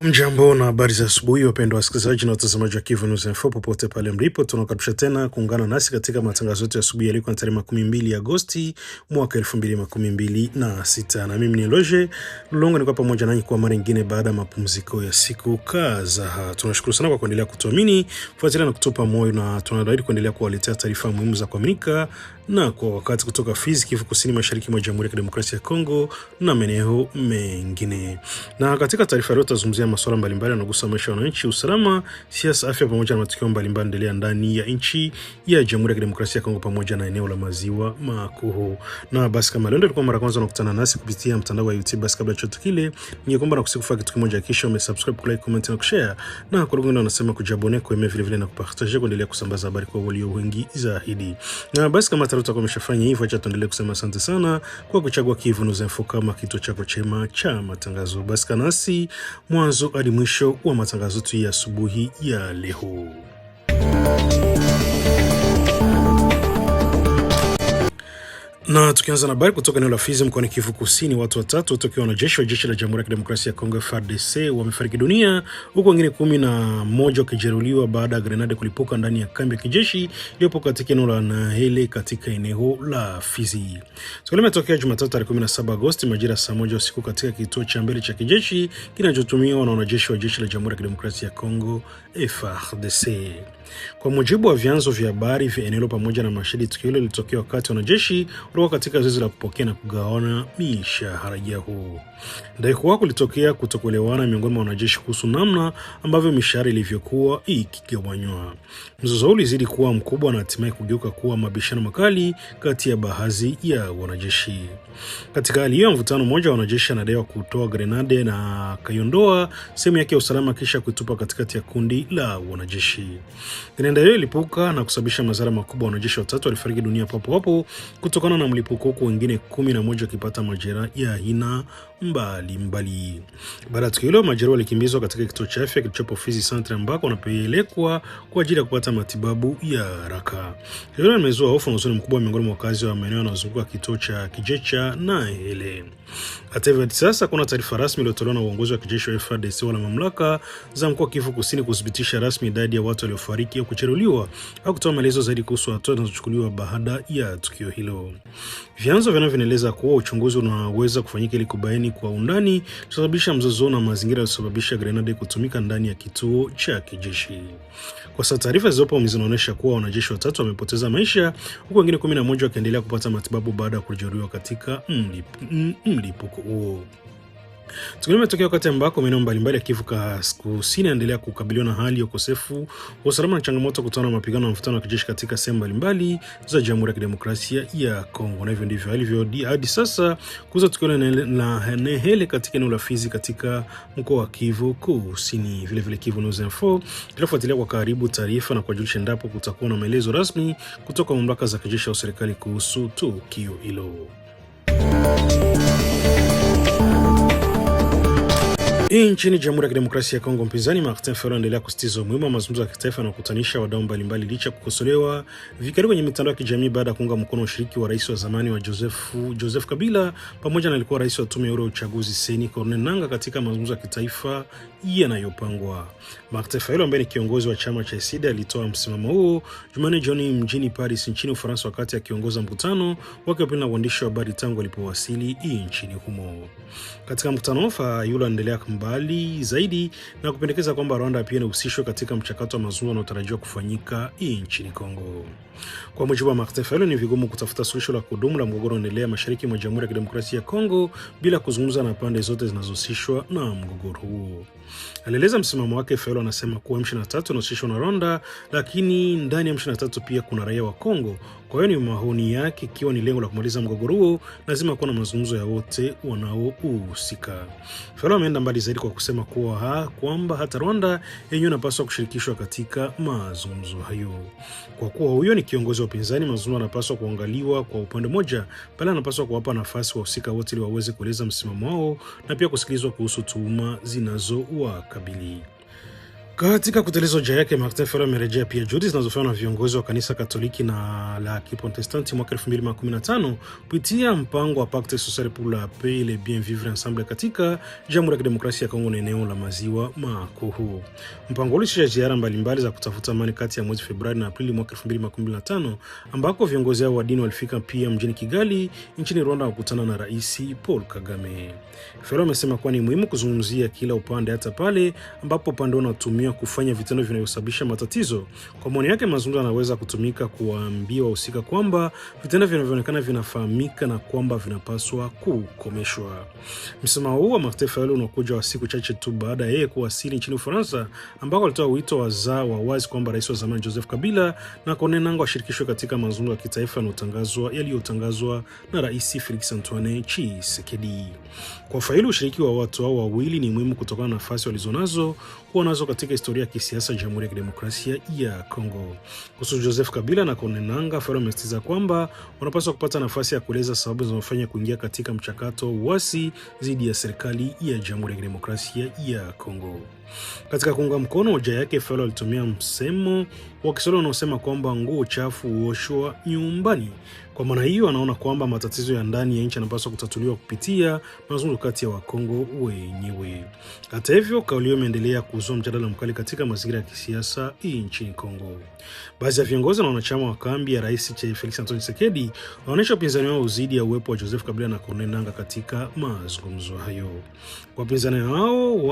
Mjambo na habari za asubuhi wapendwa wasikilizaji na watazamaji wa Kivu News Info popote pale mlipo, tunakaribisha tena kuungana nasi katika matangazo yetu ya asubuhi ya leo tarehe 12 Agosti mwaka 2026, na mimi ni Loje Lulongo, niko pamoja nanyi kwa mara nyingine baada ya mapumziko ya siku kadhaa. Tunashukuru sana kwa kuendelea kutuamini, kufuatilia na kutupa moyo, na tunadai kuendelea kuwaletea taarifa muhimu za kuaminika na kwa wakati kutoka Fizi, Kivu Kusini, mashariki mwa Jamhuri ya Kidemokrasia ya Kongo na maeneo mengine. Na katika taarifa leo tutazungumzia masuala mbalimbali yanayogusa maisha ya wananchi, usalama, siasa, afya pamoja na matukio mbalimbali endelea ndani ya nchi ya Jamhuri ya Kidemokrasia ya Kongo pamoja na eneo la Maziwa Makuu. Na basi kama leo ndio mara kwanza unakutana nasi kupitia mtandao wa YouTube, basi kabla chochote kile ningeomba na kusikufaa kitu kimoja, kisha umesubscribe, like, comment na kushare, na kwa wengine wanasema kujabone kwa vile vile na kupartager kuendelea kusambaza habari kwa walio wengi zaidi. Na basi kama tutakuwa tumeshafanya hivyo, acha tuendelee kusema asante sana kwa kuchagua Kivu News Info kama kituo chako chema cha matangazo. Basi kanasi mwanzo hadi mwisho wa matangazo yetu ya asubuhi ya leo. Na tukianza na habari kutoka eneo la Fizi mkoani Kivu Kusini, watu watatu wakiwa wanajeshi wa jeshi la Jamhuri ya Kidemokrasia ya Kongo FARDC wamefariki dunia, huku wengine 11 wakijeruhiwa baada ya grenade kulipuka ndani ya kambi ya kijeshi iliyopo katika eneo la Nahele katika eneo la Fizi. Tukio limetokea Jumatatu tarehe 17 Agosti majira saa 1 usiku katika kituo cha mbele cha kijeshi kinachotumiwa na wanajeshi wa jeshi la Jamhuri ya Kidemokrasia ya Kongo FARDC. Kwa mujibu wa vyanzo vya habari vya eneo pamoja na mashahidi, tukio hilo lilitokea wakati wanajeshi walikuwa katika zoezi la kupokea na kugawana mishahara yao. Dai kuwa kulitokea kutokuelewana miongoni mwa wanajeshi kuhusu namna ambavyo mishahara ilivyokuwa ikigawanywa. Mzozo huu ulizidi kuwa mkubwa na hatimaye kugeuka kuwa mabishano makali kati ya baadhi ya wanajeshi. Katika hali hiyo, mvutano mmoja wa wanajeshi anadaiwa kutoa grenade na kaiondoa sehemu yake ya usalama kisha kuitupa katikati ya kundi la wanajeshi. Grenade hiyo ilipuka na kusababisha madhara makubwa. Wanajeshi watatu walifariki dunia papo hapo kutokana na mlipuko, huku wengine 11 wakipata majeraha ya aina mbalimbali. Baada ya tukio hilo, majeruhi walikimbizwa katika kituo cha afya kilichopo Fizi Centre ambako wanapelekwa kwa ajili ya kupata matibabu ya haraka. Hilo limezua hofu na huzuni mkubwa miongoni mwa wakazi wa maeneo yanayozunguka kituo cha kijeshi cha Nahele. Hata hivyo, sasa kuna taarifa rasmi iliyotolewa na uongozi wa kijeshi wa FARDC wala mamlaka za mkoa wa Kivu Kusini kudhibitisha rasmi idadi ya watu waliofariki au kujeruhiwa au kutoa maelezo zaidi kuhusu hatua zinazochukuliwa baada ya tukio hilo. Vyanzo vinavyoeleza kuwa uchunguzi unaweza kufanyika ili kubaini kwa undani kusababisha mzozo na mazingira yaliyosababisha grenade kutumika ndani ya kituo cha kijeshi. Kwa sasa taarifa zilizopo zinaonyesha kuwa wanajeshi watatu wamepoteza maisha, huku wengine 11 wakiendelea kupata matibabu baada ya kujeruhiwa katika mlipuko huo. Tukio limetokea wakati ambako maeneo mbalimbali ya Kivu Kusini yanaendelea kukabiliwa na hali ya ukosefu wa usalama na changamoto kutokana na mapigano na mvutano wa kijeshi katika sehemu mbalimbali za Jamhuri ya Kidemokrasia ya Kongo. Na hivyo ndivyo hali hadi sasa kuhusu tukio la Nahele katika eneo la Fizi katika mkoa wa Kivu Kusini. Vile vile Kivu News Info tunafuatilia kwa karibu taarifa na kujulisha endapo kutakuwa na maelezo rasmi kutoka mamlaka za kijeshi au serikali kuhusu tukio hilo. Nchini Jamhuri ya Kidemokrasia ya Kongo, mpinzani Martin Fayulu anaendelea kusisitiza umuhimu wa mazungumzo ya kitaifa na kukutanisha wadau mbalimbali licha kukosolewa vikali kwenye mitandao ya kijamii baada ya kuunga mkono ushiriki wa rais wa zamani wa Joseph Kabila pamoja na alikuwa rais wa tume ya uchaguzi Seni Corneille Nangaa katika mazungumzo ya kitaifa yanayopangwa. Martin Fayulu ambaye ni kiongozi wa chama cha ECD alitoa msimamo huo Jumanne jioni mjini Paris nchini Ufaransa wakati akiongoza mkutano wake na waandishi wa habari tangu alipowasili nchini humo. Katika mkutano Fayulu anaendelea mbali zaidi na kupendekeza kwamba Rwanda pia inahusishwa katika mchakato wa mazungumzo unaotarajiwa kufanyika nchini Kongo. Kwa mujibu wa Martin Fayulu, ni vigumu kutafuta suluhisho la kudumu la mgogoro unaendelea mashariki mwa Jamhuri ya Kidemokrasia ya Kongo bila kuzungumza na pande zote zinazohusishwa na mgogoro huo. Alieleza msimamo wake. Fayulu anasema kuwa M23 inahusishwa na Rwanda, lakini ndani ya M23 pia kuna raia wa Kongo. Kwa hiyo ni maoni yake, ikiwa ni lengo la kumaliza mgogoro huo lazima kuwa na mazungumzo ya wote wanaohusika. Fayulu ameenda mbali zaidi kwa kusema kuwa kwamba hata Rwanda yenyewe inapaswa kushirikishwa katika mazungumzo hayo. Kwa kuwa huyo ni kiongozi wa upinzani, mazungumzo yanapaswa kuangaliwa kwa upande mmoja, bali anapaswa kuwapa nafasi wahusika wote ili waweze kueleza msimamo wao na pia kusikilizwa kuhusu tuhuma zinazowakabili. Katika kutekeleza hoja yake, Martin Fayulu amerejea pia juhudi zinazofanywa na viongozi wa kanisa Katoliki na la Kiprotestanti mwaka 2015 kupitia mpango wa Pacte Social pour la Paix et le Bien Vivre Ensemble katika Jamhuri ya Kidemokrasia ya Kongo na eneo la Maziwa Makuu. Mpango ulisha ziara mbalimbali za kutafuta amani kati ya mwezi Februari na Aprili mwaka 2015 ambako viongozi hao wa dini walifika pia mjini Kigali nchini Rwanda kukutana na Rais Paul Kagame. Fayulu amesema kuwa ni muhimu kuzungumzia kila upande hata pale ambapo upande unatumia kufanya vitendo vinavyosababisha matatizo. Kwa maoni yake, mazungumzo yanaweza kutumika kuwaambia wahusika kwamba vitendo vinavyoonekana vinafahamika na kwamba vinapaswa kukomeshwa. Msemaha huu wa Martin Fayulu unakuja wa siku chache tu baada ya yeye kuwasili nchini Ufaransa ambako alitoa wito wa wazi kwamba rais wa zamani Joseph Kabila na Corneille Nangaa washirikishwe katika mazungumzo ya kitaifa yaliyotangazwa na Rais Felix Antoine Tshisekedi. Kwa Fayulu, ushiriki wa watu hao wawili ni muhimu kutokana na nafasi walizonazo katika historia ya kisiasa ya Jamhuri ya Kidemokrasia ya Kongo. Kuhusu Joseph Kabila na Corneille Nangaa, Fayulu amesisitiza kwamba wanapaswa kupata nafasi ya kueleza sababu zinazofanya kuingia katika mchakato wa uasi dhidi ya serikali ya Jamhuri ya Kidemokrasia ya Kongo. Katika kuunga mkono hoja yake, Fayulu alitumia msemo wa Kiswahili unaosema kwamba nguo chafu huoshwa nyumbani. Kwa maana hiyo, anaona kwamba matatizo ya ndani ya nchi yanapaswa kutatuliwa kupitia mazungumzo kati ya Wakongo wenyewe. Hata hivyo, kauli hiyo imeendelea kuzua mjadala mkali katika mazingira ya kisiasa nchini Kongo. Baadhi ya viongozi na wanachama wa kambi ya Rais Felix Antoine Tshisekedi wanaonyesha upinzani wao dhidi ya uwepo wa Joseph Kabila na Corneille Nangaa katika mazungumzo hayo. Wapinzani hao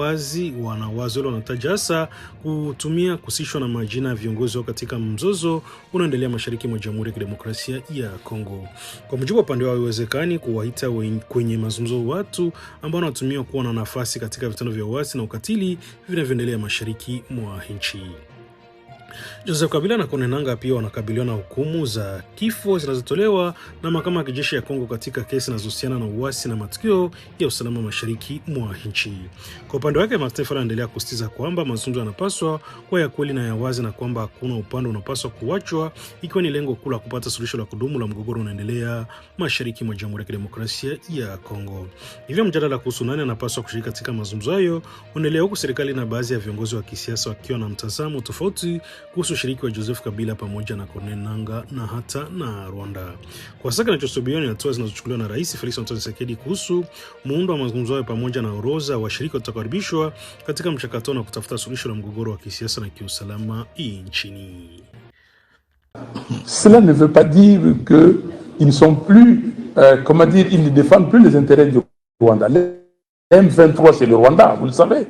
wanataja hasa kutumia kusishwa na majina ya viongozi wao katika mzozo unaoendelea mashariki mwa Jamhuri ya Kidemokrasia ya Kongo. Kwa mujibu wa upande wao, haiwezekani kuwaita kwenye mazungumzo watu ambao wanatumia kuwa na nafasi katika vitendo vya uasi na ukatili vinavyoendelea mashariki mwa nchi. Joseph Kabila na Corneille Nangaa pia wanakabiliwa na hukumu za kifo zinazotolewa na mahakama ya kijeshi ya Kongo katika kesi zinazohusiana na uasi na matukio ya usalama mashariki mwa nchi. Kwa upande wake, Martin Fayulu anaendelea kusisitiza kwamba mazungumzo yanapaswa kuwa ya kweli na ya wazi na kwamba hakuna upande unapaswa kuachwa, ikiwa ni lengo kuu la kupata suluhisho la kudumu la mgogoro unaendelea mashariki mwa Jamhuri ya Kidemokrasia ya Kongo. Hivyo mjadala kuhusu nani anapaswa kushiriki katika mazungumzo hayo unaendelea, huku serikali na baadhi ya viongozi wa kisiasa wakiwa na mtazamo tofauti kuhusu ushiriki wa Joseph Kabila pamoja na Corneille Nangaa na hata na Rwanda. Kwa sasa kinachosubiriwa ni hatua zinazochukuliwa na Rais Felix Antoine Tshisekedi kuhusu muundo wa mazungumzo hayo pamoja na orodha washiriki watakaokaribishwa katika mchakato na kutafuta suluhisho la mgogoro wa kisiasa na kiusalama nchini. Cela ne veut pas dire que ils ne sont plus ils ne défendent plus les intérêts du Rwanda. Le M23 c'est le Rwanda, vous le savez.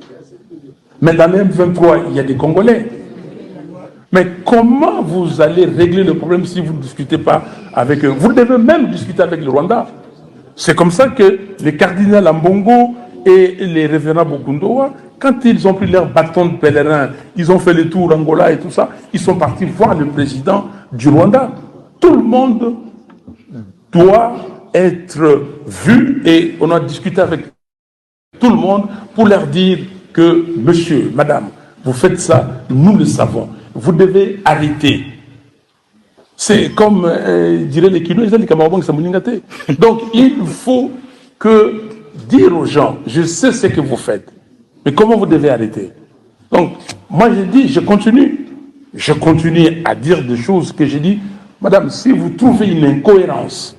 Mais dans le M23, il y a des Congolais. Mais comment vous allez régler le problème si vous ne discutez pas avec eux? Vous devez même discuter avec le Rwanda. C'est comme ça que les cardinals Ambongo et les révérends Bokundoa, quand ils ont pris leur bâton de pèlerin, ils ont fait le tour Angola et tout ça, ils sont partis voir le président du Rwanda. Tout le monde doit être vu et on a discuté avec tout le monde pour leur dire que monsieur, madame, vous faites ça, nous le savons. Vous devez arrêter. C'est comme diraient les Kinois, les Camerounais, donc il faut dire aux gens, je sais ce que vous faites, mais comment vous devez arrêter? Donc moi je dis, je continue à dire des choses que j'ai dit. Madame, si vous trouvez une incohérence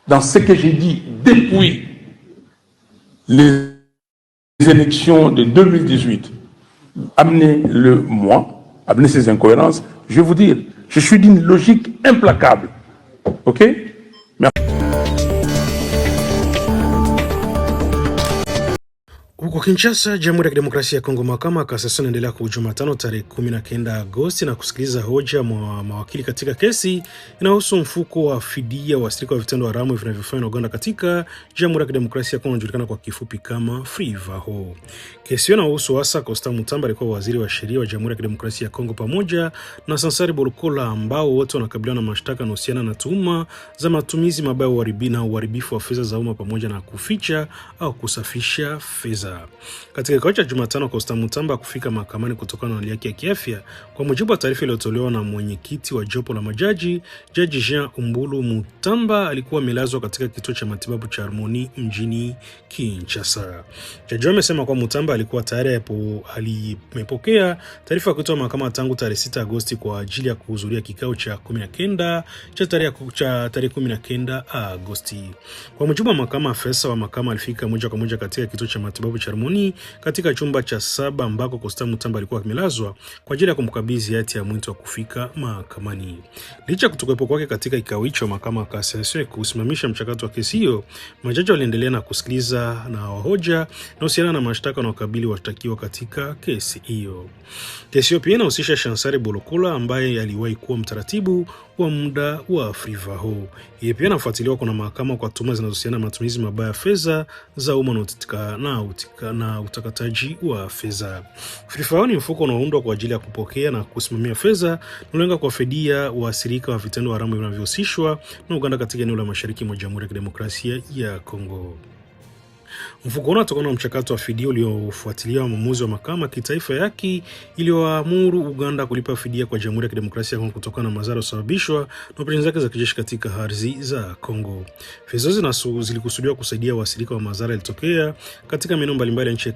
dans ce que j'ai dit depuis les élections de 2018, amenez-le moi. Amener ces incohérences, je vais vous dire, je suis d'une logique implacable. Ok? Merci. Huko Kinshasa, Jamhuri ya Kidemokrasia ya Kongo, mahakama ya Kasasi inaendelea kwa Jumatano tarehe 19 Agosti na kusikiliza hoja mawakili katika kesi inayohusu mfuko wa fidia wa waathirika wa vitendo haramu vinavyofanywa na Uganda katika Jamhuri ya Kidemokrasia ya Kongo inajulikana kwa kifupi kama FRIVAHO. Kesi hiyo inahusu hasa Constant Mutamba, alikuwa waziri wa sheria wa Jamhuri ya Kidemokrasia ya Kongo, pamoja na Sansari Bolukola, ambao wote wanakabiliwa na mashtaka yanayohusiana na tuhuma za matumizi mabaya na uharibifu wa fedha za umma pamoja na kuficha au kusafisha fedha. Katika kikao cha Jumatano, Constant Mutamba kufika mahakamani kutokana na hali yake ya kiafya. Kwa mujibu wa taarifa iliyotolewa na mwenyekiti wa jopo la majaji, Jaji Jean Umbulu, Mutamba alikuwa amelazwa katika kituo cha matibabu cha Harmony mjini Kinshasa. Jaji amesema kwa Mutamba alikuwa tayari alimepokea taarifa ya kutoa mahakama tangu tarehe 6 Agosti kwa ajili ya kuhudhuria kikao cha 19 cha tarehe 19 Agosti. Kwa mujibu wa mahakama, afisa wa mahakama alifika moja kwa moja katika kituo cha matibabu cha Harmony katika chumba cha 7 ambako Constant Mutamba alikuwa amelazwa kwa ajili ya kumkabidhi hati ya mwito wa kufika mahakamani. Licha kutokuwepo kwake katika kikao hicho, mahakama kasese kusimamisha mchakato wa kesi hiyo. Majaji waliendelea na kusikiliza na hoja na uhusiana na mashtaka na wakabili washtakiwa katika kesi hiyo. Kesi hiyo pia inahusisha Chancel Bolokola ambaye aliwahi kuwa mtaratibu wa muda wa Frivaho. Yeye pia anafuatiliwa kuna mahakama kwa tuhuma zinazohusiana na matumizi mabaya ya fedha za umma na utakataji wa fedha. Frivaho ni mfuko unaoundwa kwa ajili ya kupokea na kusimamia fedha unalenga kuwafidia waathirika wa vitendo haramu vinavyohusishwa na Uganda katika eneo la mashariki mwa Jamhuri ya Kidemokrasia ya Kongo. Mfuko unatokana na mchakato wa fidia uliofuatilia maamuzi wa mahakama kitaifa ya haki iliyoamuru Uganda kulipa fidia kwa Jamhuri ya Kidemokrasia ya Kongo kutokana na madhara yaliyosababishwa na operesheni zake za kijeshi katika ardhi za Kongo. Fedha zilikusudiwa kusaidia waathirika wa madhara yalitokea katika maeneo mbalimbali ya nchi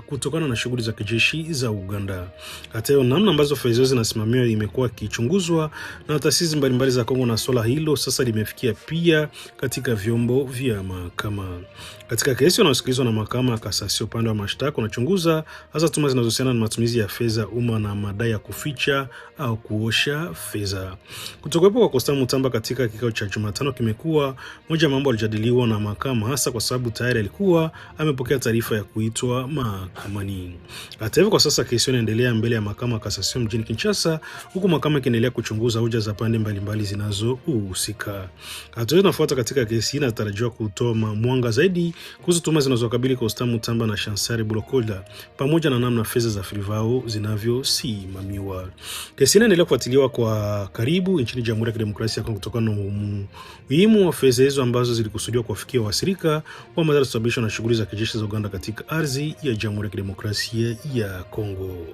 kutokana na shughuli za kijeshi za Uganda. Hata hivyo, namna ambazo fedha zinasimamiwa imekuwa kichunguzwa na taasisi mbalimbali za Kongo, na swala hilo sasa limefikia pia katika vyombo vya mahakama. Katika kesi inayosikilizwa na mahakama ya kasasi, upande wa mashtaka unachunguza hasa tuhuma zinazohusiana na matumizi ya fedha umma na madai ya kuficha au kuosha fedha. Kutokuwepo kwa Constant Mutamba katika kikao cha Jumatano kimekuwa moja ya mambo yalijadiliwa na mahakama, hasa kwa sababu tayari alikuwa amepokea taarifa ya kuitwa mahakamani. Hata hivyo, kwa sasa kesi inaendelea mbele ya mahakama ya kasasi mjini Kinshasa, huku mahakama ikiendelea kuchunguza hoja za pande mbalimbali zinazohusika. Hatua inafuata katika kesi inatarajiwa kutoa mwanga zaidi kuhusu tuhuma zinazokabili Constant Mutamba na Chancel Bolokola pamoja na namna fedha za Frivaho zinavyosimamiwa. Kesi inaendelea kufuatiliwa kwa karibu nchini Jamhuri ya Kidemokrasia ya Kongo kutokana na umuhimu wa fedha hizo ambazo zilikusudiwa kuwafikia waathirika wa madhara yaliyosababishwa na shughuli za kijeshi za Uganda katika ardhi ya Jamhuri ya Kidemokrasia ya Kongo.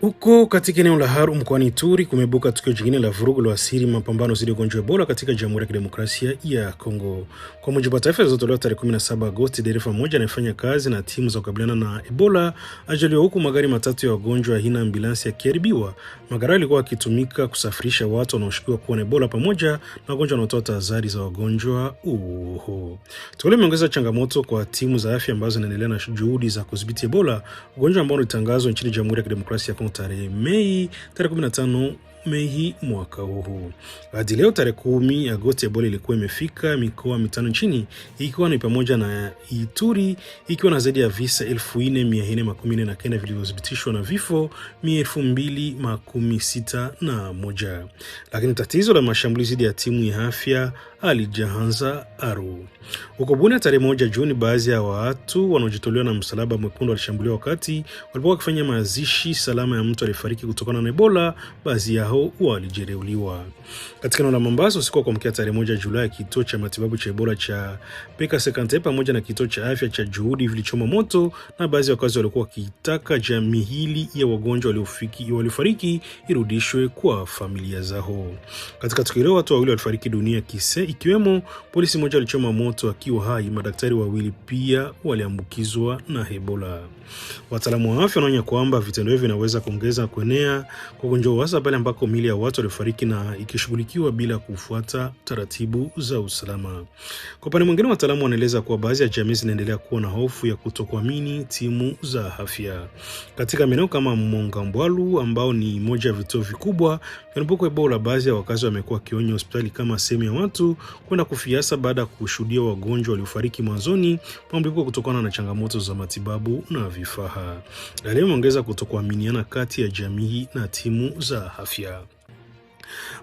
Huko katika eneo la Haru mkoani Ituri kumebuka tukio jingine la vurugu la asili mapambano dhidi ya ugonjwa wa Ebola katika Jamhuri ya Kidemokrasia ya Kongo. Kwa mujibu wa taarifa zilizotolewa tarehe 17 Agosti, dereva mmoja anayefanya kazi na timu za kukabiliana na Ebola ajaliwa, huku magari matatu ya wagonjwa aina ambulansi yakiharibiwa. Magari yalikuwa yakitumika kusafirisha watu wanaoshukiwa kuwa na Ebola pamoja na wagonjwa wanaotoa tahadhari za wagonjwa huo. Tukio limeongeza changamoto kwa timu za afya ambazo zinaendelea na juhudi za kudhibiti Ebola, ugonjwa ambao ulitangazwa nchini Jamhuri ya Kidemokrasia ya Kongo tarehe 15 Mei mwaka huu. Hadi leo tarehe 10 Agosti, Ebola ilikuwa imefika mikoa 5 nchini, ikiwa ni pamoja na Ituri ikiwa na zaidi ya visa 4449 vilivyothibitishwa na vifo 2061. Lakini tatizo la mashambulizi dhidi ya timu ya afya alijaanza Aru. Huko Bunia tarehe 1 Juni, baadhi ya watu wanaojitolea na Msalaba Mwekundu walishambuliwa wakati walipokuwa wakifanya mazishi salama ya mtu aliyefariki kutokana na Ebola. Baadhi yao walijeruhiwa. Katika eneo la Mombasa, usiku wa kuamkia tarehe 1 Julai, kituo cha matibabu cha Ebola cha PK50 pamoja na kituo cha afya cha Juhudi vilichoma moto, na baadhi ya wakazi walikuwa wakitaka jamii hili ya wagonjwa waliofariki irudishwe kwa familia zao. Katika tukio hilo, watu wawili walifariki dunia ikiwemo polisi mmoja alichoma moto akiwa hai. Madaktari wawili pia waliambukizwa na Ebola. Wataalamu wa afya wanaonya kwamba vitendo hivyo vinaweza kuongeza kuenea kwa ugonjwa, hasa pale ambako miili ya watu waliofariki na ikishughulikiwa bila kufuata taratibu za usalama. Kwa upande mwingine, wataalamu wanaeleza kuwa baadhi ya jamii zinaendelea kuwa na hofu ya kutokuamini timu za afya. Katika maeneo kama Mongambwalu ambao ni moja ya vituo vikubwa vya mlipuko wa Ebola, baadhi ya wakazi wamekuwa wakionya hospitali kama sehemu ya watu kwenda kufiasa baada ya kushuhudia wagonjwa waliofariki mwanzoni mwa mlipuko kutokana na changamoto za matibabu na vifaa. Leo imeongeza kutokuaminiana kati ya jamii na timu za afya.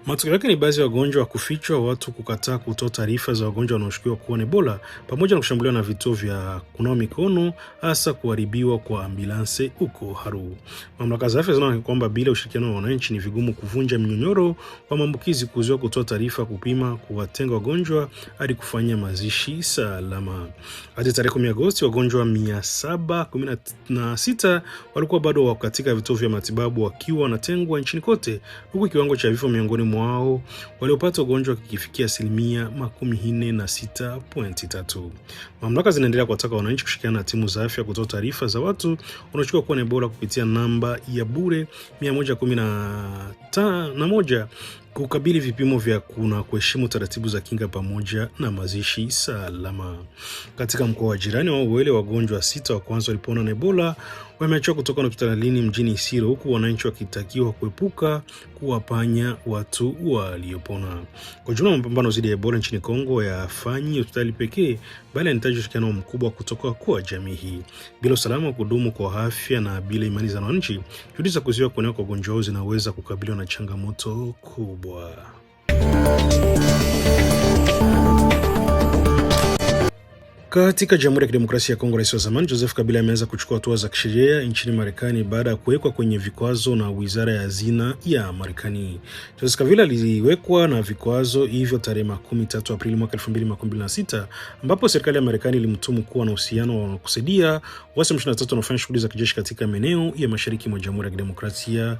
Matokeo yake ni baadhi ya wagonjwa wa kufichwa, watu kukataa kutoa taarifa za wagonjwa wanaoshukiwa kuwa na Ebola, pamoja na kushambuliwa na vituo vya kunawa mikono, hasa kuharibiwa kwa ambulanse huko Haru. Mamlaka za afya zinaona kwamba bila ushirikiano wa wananchi ni vigumu kuvunja mnyonyoro wa maambukizi, kuzuia kutoa taarifa, kupima, kuwatenga wagonjwa hadi kufanya mazishi salama. Hadi tarehe 10 Agosti, wagonjwa 716 walikuwa bado wako katika vituo vya matibabu wakiwa wanatengwa nchini kote, huku kiwango cha vifo miongoni mwao waliopata ugonjwa kikifikia 46.3. Mamlaka zinaendelea kuwataka wananchi kushirikiana na timu za afya kutoa taarifa za watu wanaoshukiwa kuwa na Ebola kupitia namba ya bure 111 kukabili vipimo vya kuna kuheshimu taratibu za kinga pamoja na mazishi salama. Katika mkoa wa jirani wa Uwele, wagonjwa 6 wa kwanza walipona na Ebola wameachwa kutoka hospitalini mjini Isiro, huku wananchi wakitakiwa kuepuka kuwapanya watu waliopona. Kwa jumla, mapambano dhidi ya Ebola nchini Kongo yafanyi hospitali pekee, bali yanahitaji ushirikiano mkubwa kutoka kwa jamii hii. Bila usalama wa kudumu kwa afya na bila imani za wananchi, juhudi za kuzuia kuenea kwa ugonjwa zinaweza kukabiliwa na changamoto kubwa. Katika Jamhuri ya Kidemokrasia ya Kongo, rais wa zamani Joseph Kabila ameanza kuchukua hatua za kisheria nchini Marekani baada ya kuwekwa kwenye vikwazo na Wizara ya Hazina ya Marekani. Joseph Kabila aliwekwa na vikwazo hivyo tarehe 13 Aprili mwaka 2026, ambapo serikali ya Marekani ilimtumu kuwa na uhusiano wa kusaidia wasi 23 wanaofanya shughuli za kijeshi katika maeneo ya mashariki mwa Jamhuri ya Kidemokrasia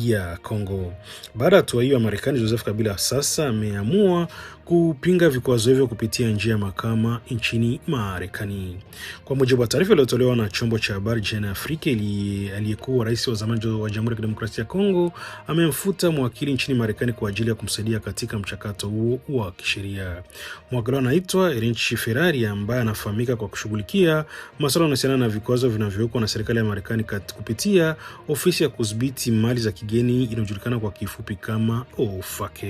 ya Kongo. Baada ya hatua hiyo ya Marekani, Joseph Kabila sasa ameamua kupinga vikwazo hivyo kupitia njia ya mahakama nchini Marekani. Kwa mujibu wa taarifa iliyotolewa na chombo cha habari Jeune Afrique, aliyekuwa rais wa zamani wa Jamhuri ya Kidemokrasia ya Kongo amemfuta mwakili nchini Marekani kwa ajili ya kumsaidia katika mchakato huo wa kisheria. Mwakili anaitwa Erinchi Ferrari, ambaye anafahamika kwa kushughulikia masuala yanayohusiana na vikwazo vinavyowekwa na serikali ya Marekani kupitia ofisi ya kudhibiti mali za kigeni inayojulikana kwa kifupi kama OFAC.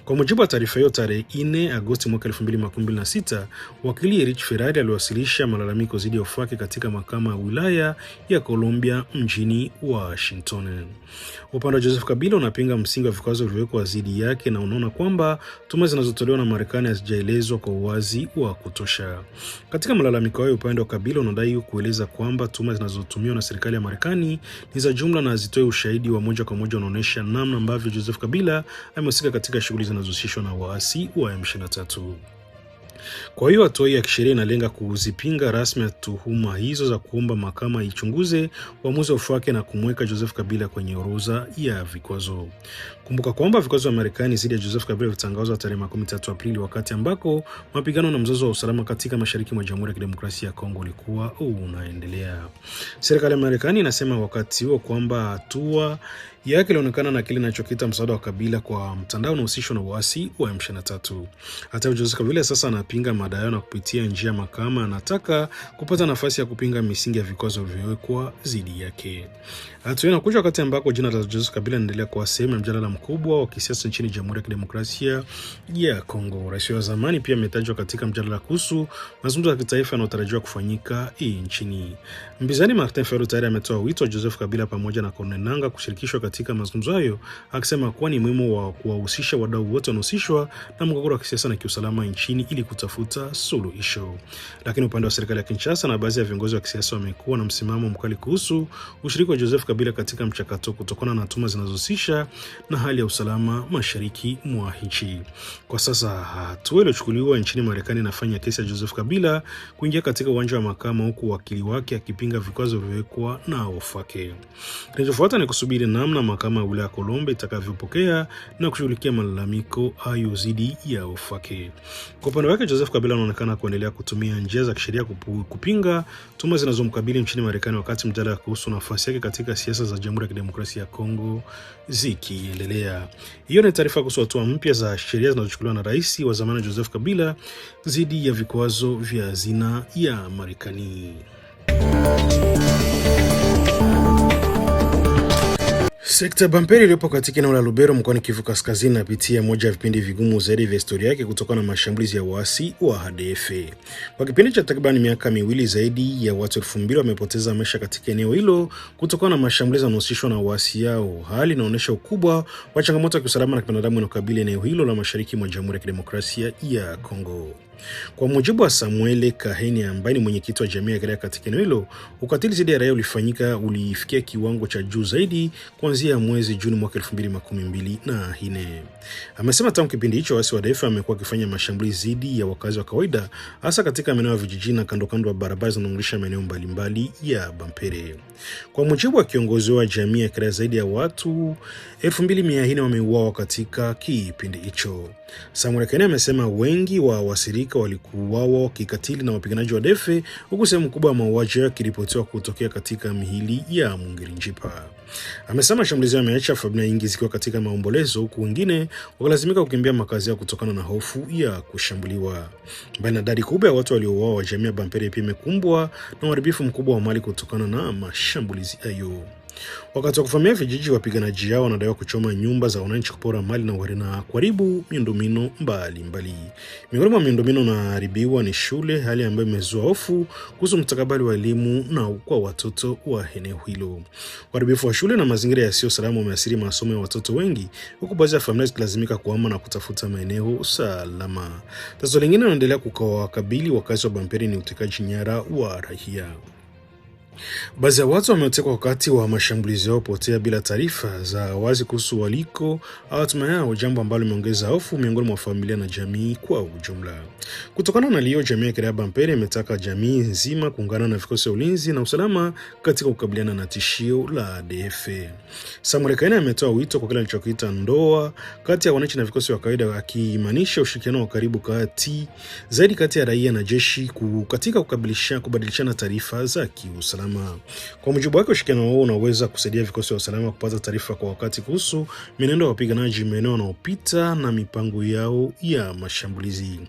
Kwa mujibu wa taarifa hiyo, tarehe 4 Agosti mwaka 2026, wakili Erich Ferrari aliwasilisha malalamiko dhidi ya OFAC katika mahakama ya wilaya ya Columbia mjini Washington. Upande wa Joseph Kabila unapinga msingi wa vikwazo vilivyowekwa dhidi yake na unaona kwamba tuhuma zinazotolewa na Marekani hazijaelezwa kwa uwazi wa kutosha. Katika malalamiko hayo, upande wa Kabila unadai kueleza kwamba tuhuma zinazotumiwa na serikali ya Marekani ni za jumla na hazitoi ushahidi wa moja kwa moja unaonesha namna ambavyo Joseph Kabila amehusika katika shughuli zinazohusishwa na waasi wa M23. Kwa hiyo hatua ya kisheria inalenga kuzipinga rasmi tuhuma hizo za kuomba mahakama ichunguze uamuzi wa OFAC na kumweka Joseph Kabila kwenye orodha ya vikwazo. Kumbuka kwamba vikwazo vya Marekani dhidi ya Joseph Kabila vilitangazwa tarehe 13 Aprili, wakati ambako mapigano na mzozo wa usalama katika mashariki mwa Jamhuri ya Kidemokrasia ya Kongo ulikuwa unaendelea. Serikali ya Marekani inasema wakati huo kwamba hatua yake ilionekana na kile inachokiita msaada wa Kabila kwa mtandao unahusishwa na uasi wa M23. Hata hivyo, Joseph Kabila sasa anapinga madai na kupitia njia ya mahakama anataka kupata nafasi ya kupinga misingi ya vikwazo vilivyowekwa dhidi yake. Hatua inakuja wakati ambako jina la Joseph Kabila linaendelea kuwa sehemu ya mjadala mkubwa wa kisiasa nchini Jamhuri ya Kidemokrasia ya Kongo. Rais wa zamani pia ametajwa katika mjadala kuhusu mazungumzo ya kitaifa yanayotarajiwa kufanyika nchini. Mpinzani Martin Fayulu tayari ametoa wito wa Joseph Kabila pamoja na Corneille Nangaa kushirikishwa katika mazungumzo hayo, akisema kuwa ni muhimu wa kuwahusisha wadau wote wanaohusishwa na mgogoro wa kisiasa na kiusalama nchini ili kutafuta suluhisho. Lakini upande wa serikali ya Kinshasa na baadhi ya viongozi wa kisiasa wamekuwa na msimamo mkali kuhusu ushiriki wa Joseph Kabila katika mchakato kutokana na tuhuma zinazohusisha na hali ya usalama mashariki mwa nchi. Kwa sasa hatua iliyochukuliwa nchini Marekani inafanya kesi ya Joseph Kabila kuingia katika uwanja wa mahakama, huku wakili wake akipinga vikwazo vilivyowekwa na OFAC. Kinachofuata ni kusubiri namna mahakama ya wilaya ya Columbia itakavyopokea na kushughulikia malalamiko hayo dhidi ya OFAC. Kwa upande wake, Joseph Kabila anaonekana kuendelea kutumia njia za kisheria kupinga tuhuma zinazomkabili nchini Marekani, wakati mjadala kuhusu nafasi yake katika siasa za Jamhuri ya Kidemokrasia ya Kongo zikiendelea. Hiyo ni taarifa kuhusu hatua mpya za sheria zinazochukuliwa na rais wa zamani Joseph Kabila dhidi ya vikwazo vya hazina ya Marekani. Sekta Bamperi iliyopo katika eneo la Lubero mkoani Kivu Kaskazini inapitia moja ya vipindi vigumu zaidi vya historia yake kutokana na mashambulizi ya waasi wa ADF. Kwa kipindi cha takriban miaka miwili, zaidi ya watu 2000 wamepoteza maisha katika eneo hilo kutokana na mashambulizi yanayohusishwa na waasi hao. Hali inaonyesha ukubwa wa changamoto ya kiusalama na kibinadamu inayokabili eneo hilo la mashariki mwa Jamhuri ya Kidemokrasia ya Kongo. Kwa mujibu wa Samuel Kaheni ambaye ni mwenyekiti wa jamii ya kiraia katika eneo hilo, ukatili dhidi ya raia ulifikia kiwango cha juu zaidi kuanzia mwezi Juni mwaka 2024. Amesema tangu kipindi hicho waasi wa ADF wamekuwa wakifanya mashambulizi dhidi ya wakazi wa kawaida, hasa katika maeneo ya vijijini na kando kando ya barabara zinazounganisha maeneo mbalimbali ya Bampere. Kwa mujibu wa kiongozi wa jamii ya kiraia, zaidi ya watu 2400 wameuawa katika kipindi hicho. Samuel Kaheni amesema wengi wa wasirika walikuuawa kikatili na wapiganaji wa ADF, huku sehemu kubwa ya mauaji yakiripotiwa kutokea katika mihili ya Mungirinjipa. Amesema mashambulizi yameacha familia nyingi zikiwa katika maombolezo, huku wengine wakilazimika kukimbia makazi yao kutokana na hofu ya kushambuliwa. Mbali na idadi kubwa ya watu waliouawa, jamii ya Bampere pia imekumbwa na uharibifu mkubwa wa mali kutokana na mashambulizi hayo. Wakati wa kuvamia vijiji, wapiganaji hao wanadaiwa kuchoma nyumba za wananchi, kupora mali na kuharibu miundombinu mbalimbali. Miongoni mwa miundombinu inaharibiwa ni shule, hali ambayo imezua hofu kuhusu mustakabali wa elimu na kwa watoto wa eneo hilo. Uharibifu wa shule na mazingira yasiyo salama umeathiri masomo ya watoto wengi, huku baadhi ya familia zikilazimika kuhama na kutafuta maeneo salama. Tatizo lingine linaloendelea kukabili wakazi wa Bampere ni utekaji nyara wa raia. Baadhi ya watu wametekwa wakati wa mashambulizi yao potea bila taarifa za wazi kuhusu waliko au hatima yao, jambo ambalo limeongeza hofu miongoni mwa familia na jamii kwa ujumla. Kutokana na hiyo, jamii ya kiraia Bampere imetaka jamii nzima kuungana na vikosi vya ulinzi na usalama katika kukabiliana na tishio la ADF. Samuel Kaheni ametoa wito kwa kile alichokiita ndoa kati ya wananchi na vikosi vya kawaida, akimaanisha ushirikiano wa karibu kati ya raia na jeshi katika kubadilishana taarifa za kiusalama. Kwa mujibu wake, ushirikiano huo unaweza kusaidia vikosi vya usalama kupata taarifa kwa wakati kuhusu mienendo ya wapiganaji, maeneo wanaopita na mipango yao ya mashambulizi.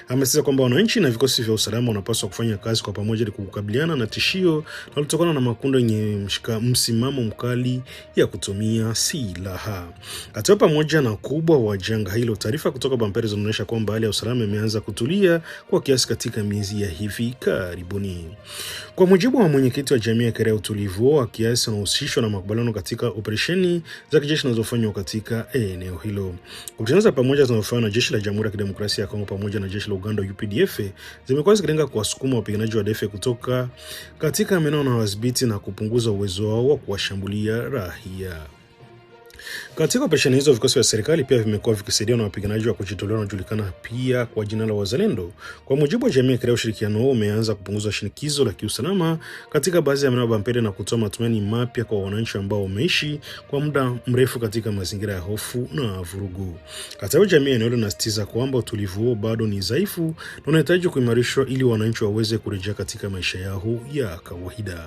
Amesema kwamba wananchi na vikosi vya usalama wanapaswa kufanya kazi kwa pamoja ili kukabiliana na tishio linalotokana na makundi yenye msimamo mkali ya kutumia silaha. Hata pamoja na ukubwa wa janga hilo, taarifa kutoka Bampere zinaonyesha kwamba hali ya usalama imeanza kutulia kwa kiasi katika miezi ya hivi karibuni. Kwa mujibu wa mwenyekiti wa jamii ya kiraia, utulivu wa kiasi unahusishwa na makubaliano katika operesheni za kijeshi zinazofanywa katika eneo hilo. Operesheni pamoja zinazofanywa na jeshi la Jamhuri ya Kidemokrasia ya Kongo pamoja na jeshi la Uganda UPDF zimekuwa zikilenga kuwasukuma wapiganaji wa ADF kutoka katika maeneo na wadhibiti na kupunguza uwezo wao wa kuwashambulia raia. Katika operesheni hizo, vikosi vya serikali pia vimekuwa vikisaidia na wapiganaji wa kujitolea wanaojulikana pia kwa jina la Wazalendo. Kwa mujibu wa jamii ya kiraia, ushirikiano huo umeanza kupunguza shinikizo la kiusalama katika baadhi ya maeneo ya Bampere na kutoa matumaini mapya kwa wananchi ambao wameishi kwa muda mrefu katika mazingira ya hofu na vurugu. Hata hivyo, jamii eneo inasisitiza kwamba utulivu huo bado ni dhaifu na unahitaji kuimarishwa ili wananchi waweze kurejea katika maisha yao ya kawaida.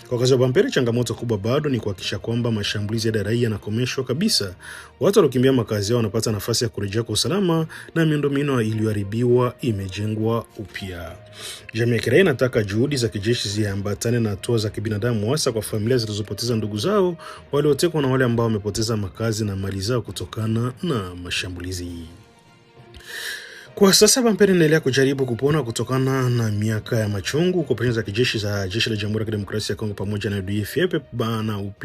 Kwa wakazi wa Bampere, changamoto kubwa bado ni kuhakikisha kwamba mashambulizi ya raia yanakomeshwa kabisa. Watu waliokimbia makazi yao wanapata nafasi ya kurejea kwa usalama na miundombinu iliyoharibiwa imejengwa upya. Jamii ya kiraia inataka juhudi za kijeshi ziambatane na hatua za kibinadamu, hasa kwa familia zilizopoteza ndugu zao waliotekwa na wale ambao wamepoteza makazi na mali zao kutokana na mashambulizi. Kwa sasa Bampere inaendelea kujaribu kupona kutokana na miaka ya machungu kwa operesheni za kijeshi za jeshi la Jamhuri ya Kidemokrasia ya Kongo pamoja na ADF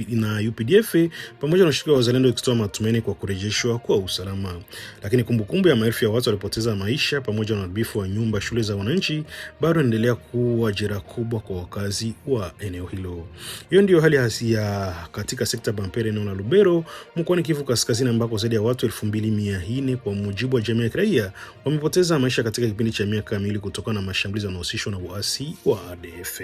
na UPDF pamoja na ushirika wa Wazalendo, ikitoa matumaini kwa kurejeshwa kwa usalama. Lakini kumbukumbu ya maelfu ya watu walipoteza maisha pamoja na uharibifu wa nyumba, shule za wananchi bado inaendelea kuwa jeraha kubwa kwa wakazi wa eneo hilo. Hiyo ndio hali ya katika sekta Bampere eneo la Lubero mkoani Kivu Kaskazini, ambako zaidi ya watu 2400 kwa mujibu wa jamii ya kiraia wamepoteza maisha katika kipindi cha miaka miwili kutokana na mashambulizi yanayohusishwa na uasi wa ADF.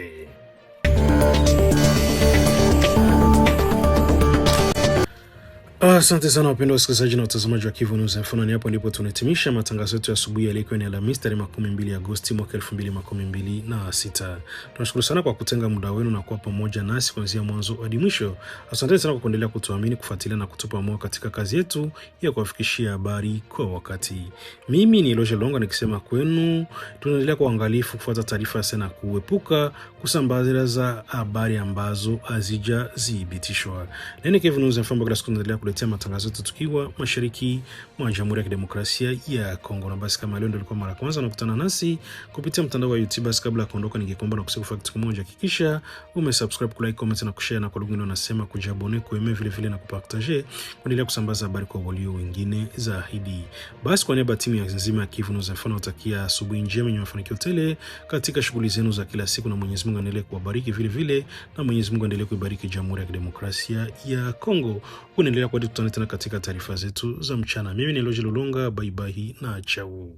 Asante sana wapendwa wasikilizaji na watazamaji wa Kivu News Info, na hapo ndipo tunahitimisha matangazo yetu ya asubuhi ya leo, ni Alhamisi tarehe 12 Agosti mwaka 2026. Tunashukuru sana kwa kutenga muda wenu na kuwa pamoja nasi kuanzia mwanzo hadi mwisho. Asante sana kwa kuendelea kutuamini, kufuatilia na kutupa moyo katika kazi yetu ya kuwafikishia habari kwa wakati. Mimi ni Loje Longa nikisema kwenu tunaendelea kwa uangalifu kufuata taarifa sana, kuepuka kusambaza habari ambazo hazijadhibitishwa. Nene Kivu News Info kwa tunaendelea kuletea matangazo yetu tukiwa mashariki mwa Jamhuri ya Kidemokrasia ya Kongo. Na basi kama leo ndio ilikuwa mara kwanza nakutana nasi kupitia mtandao wa YouTube, basi kabla ya kuondoka ningekomba na kusema kitu kimoja: hakikisha umesubscribe, kulike, comment na kushare, na kwa lugha wanasema kujabone, kueme vile vile na kupartager, kuendelea kusambaza habari kwa walio wengine zaidi. Basi kwa niaba ya timu ya nzima ya Kivu News Info natakia asubuhi njema yenye mafanikio tele katika shughuli zenu za kila siku, na Mwenyezi Mungu aendelee kuwabariki vile vile, na Mwenyezi Mungu aendelee kuibariki Jamhuri ya Kidemokrasia ya Kongo. Kuendelea kwa tutane tena katika taarifa zetu za mchana. Mimi ni Loje Lulonga, bye bye na chao.